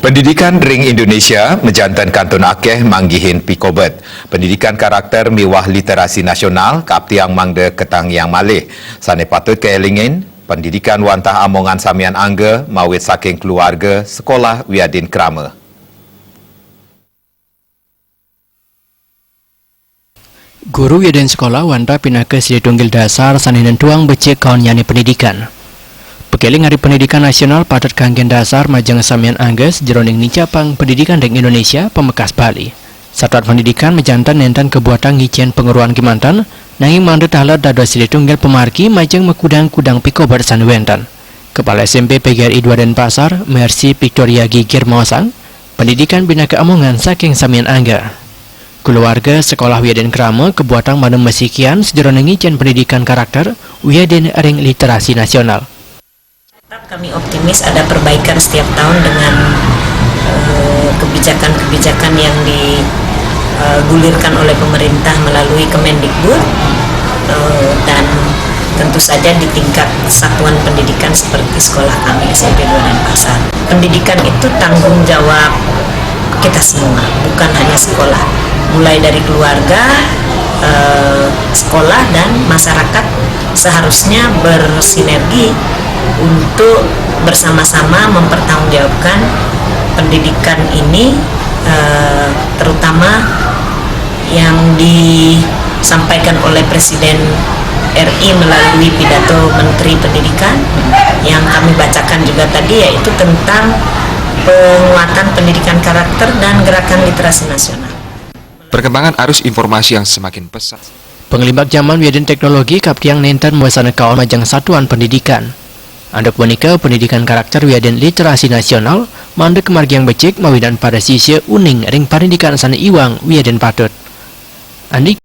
Pendidikan Ring Indonesia menjantan kantun Aceh manggihin pikobet. Pendidikan karakter miwah literasi nasional kaptiang mangde ketang yang malih. Sane patut keelingin pendidikan wantah amongan samian angge mawit saking keluarga sekolah wiadin krama. Guru wiadin sekolah wantah pindah ke sidi tunggil dasar saninen tuang becek kawan yani pendidikan. Pekeling Hari Pendidikan Nasional patut kanggen dasar majang samian angges jeroning nicapang pendidikan Ring Indonesia Pemekas Bali. Satuan pendidikan menjantan nentan kebuatan ngicen penguruan Kimantan nanging mandet halat dado sidi tunggal pemarki majang mekudang-kudang pikobar sanwentan. Kepala SMP PGRI 2 Denpasar, Mercy Victoria Gigir Mawasang, pendidikan bina keamongan saking samian angga. Keluarga sekolah wiaden krama kebuatan mana mesikian sejeroning ngicen pendidikan karakter wiaden ring literasi nasional. Kami optimis ada perbaikan setiap tahun dengan kebijakan-kebijakan yang digulirkan oleh pemerintah melalui Kemendikbud dan tentu saja di tingkat satuan pendidikan seperti sekolah kami SMP 2 Denpasar. Pendidikan itu tanggung jawab kita semua, bukan hanya sekolah. Mulai dari keluarga, sekolah dan masyarakat seharusnya bersinergi untuk bersama-sama mempertanggungjawabkan pendidikan ini, terutama yang disampaikan oleh Presiden RI melalui pidato Menteri Pendidikan yang kami bacakan juga tadi, yaitu tentang penguatan pendidikan karakter dan gerakan literasi nasional. Perkembangan arus informasi yang semakin pesat. Penglibat zaman wiaden teknologi kaptiang nenten muasana kawan majang satuan pendidikan. Andok menika pendidikan karakter wiaden literasi nasional mandek kemargiang becek mawidan pada sisi uning ring pendidikan sana iwang wiaden patut. Andi